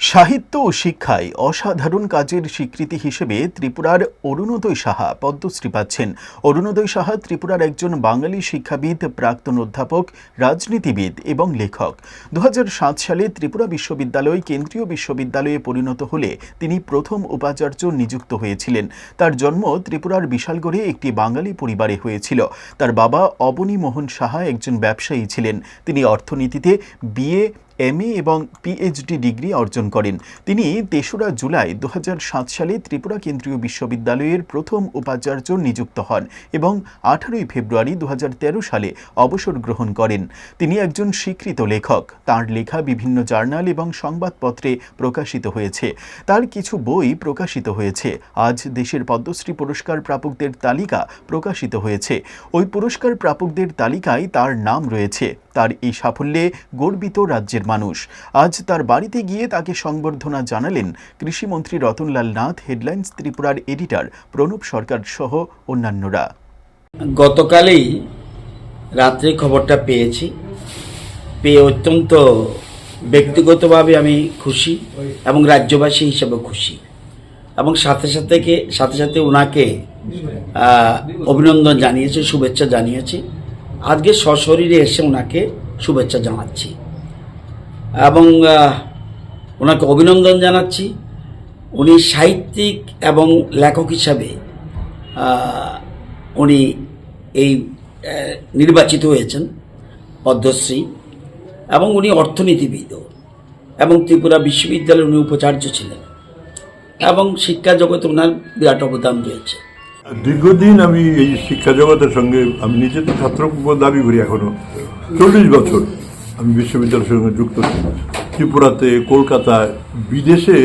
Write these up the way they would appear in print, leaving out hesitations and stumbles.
সাহিত্য ও শিক্ষায় অসাধারণ কাজের স্বীকৃতি হিসেবে ত্রিপুরার অরুণোদয় সাহা পদ্মশ্রী পাচ্ছেন। অরুণোদয় সাহা ত্রিপুরার একজন বাঙালি শিক্ষাবিদ, প্রাক্তন অধ্যাপক, রাজনীতিবিদ এবং লেখক। 2007 সালে ত্রিপুরা বিশ্ববিদ্যালয় কেন্দ্রীয় বিশ্ববিদ্যালয়ে পরিণত হলে তিনি প্রথম উপাচার্য নিযুক্ত হয়েছিলেন। তার জন্ম ত্রিপুরার বিশালগড়ে একটি বাঙালি পরিবারে হয়েছিল। তার বাবা অবনী মোহন সাহা একজন ব্যবসায়ী ছিলেন। তিনি অর্থনীতিতে BA, MA এবং PhD ডিগ্রি অর্জন করেন। তিনি 3রা জুলাই 2007 সালে ত্রিপুরা কেন্দ্রীয় বিশ্ববিদ্যালয়ের প্রথম উপাচার্য নিযুক্ত হন এবং 18ই ফেব্রুয়ারি 2013 সালে অবসর গ্রহণ করেন। তিনি একজন স্বীকৃত লেখক। তাঁর লেখা বিভিন্ন জার্নাল এবং সংবাদপত্রে প্রকাশিত হয়েছে। তার কিছু বই প্রকাশিত হয়েছে। আজ দেশের পদ্মশ্রী পুরস্কার প্রাপকদের তালিকা প্রকাশিত হয়েছে। ওই পুরস্কার প্রাপকদের তালিকায় তার নাম রয়েছে। তার এই সাফল্যে গর্বিত রাজ্যের মানুষ। আজ তার বাড়িতে গিয়ে তাকে সংবর্ধনা জানালেন কৃষিমন্ত্রী রতনলাল নাথ, হেডলাইন্স ত্রিপুরার এডিটর প্রণব সরকার সহ অন্যান্যরা। গতকালই রাত্রে খবরটা পেয়ে অত্যন্ত ব্যক্তিগতভাবে আমি খুশি এবং রাজ্যবাসী হিসেবে খুশি, এবং সাথে সাথে ওনাকে অভিনন্দন জানিয়েছি, শুভেচ্ছা জানিয়েছি। আজকে সশরীরে এসে ওনাকে শুভেচ্ছা জানাচ্ছি এবং ওনাকে অভিনন্দন জানাচ্ছি। উনি সাহিত্যিক এবং লেখক হিসাবে উনি এই নির্বাচিত হয়েছেন পদ্মশ্রী, এবং উনি অর্থনীতিবিদও, এবং ত্রিপুরা বিশ্ববিদ্যালয়ের উনি উপাচার্য ছিলেন, এবং শিক্ষা জগতে ওনার বিরাট অবদান রয়েছে। দীর্ঘদিন আমি এই শিক্ষা জগতের সঙ্গে, আমি নিজে তো ছাত্র দাবি করি, এখনো 40 বছর আমি বিশ্ববিদ্যালয়ের সঙ্গে যুক্ত ছিলাম। ত্রিপুরাতে, কলকাতায়, বিদেশে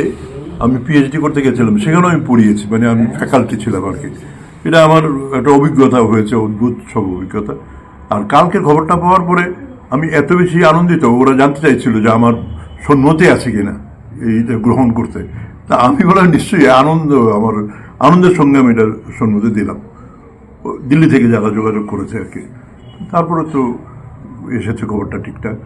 আমি PhD করতে গেছিলাম, সেখানেও আমি পড়িয়েছি, মানে আমি ফ্যাকাল্টি ছিলাম আর কি। এটা আমার একটা অভিজ্ঞতা হয়েছে, অদ্ভুত সব অভিজ্ঞতা। আর কালকের খবরটা পাওয়ার পরে আমি এত বেশি আনন্দিত, ওরা জানতে চাইছিল যে আমার সম্মতি আছে কিনা এইটা গ্রহণ করতে। তা আমি বললাম নিশ্চয়ই, আমার আনন্দের সঙ্গে আমি এটা সম্মতি দিলাম। দিল্লি থেকে যারা যোগাযোগ করেছে আর কি, তারপরে তো এসেছে খবরটা ঠিকঠাক।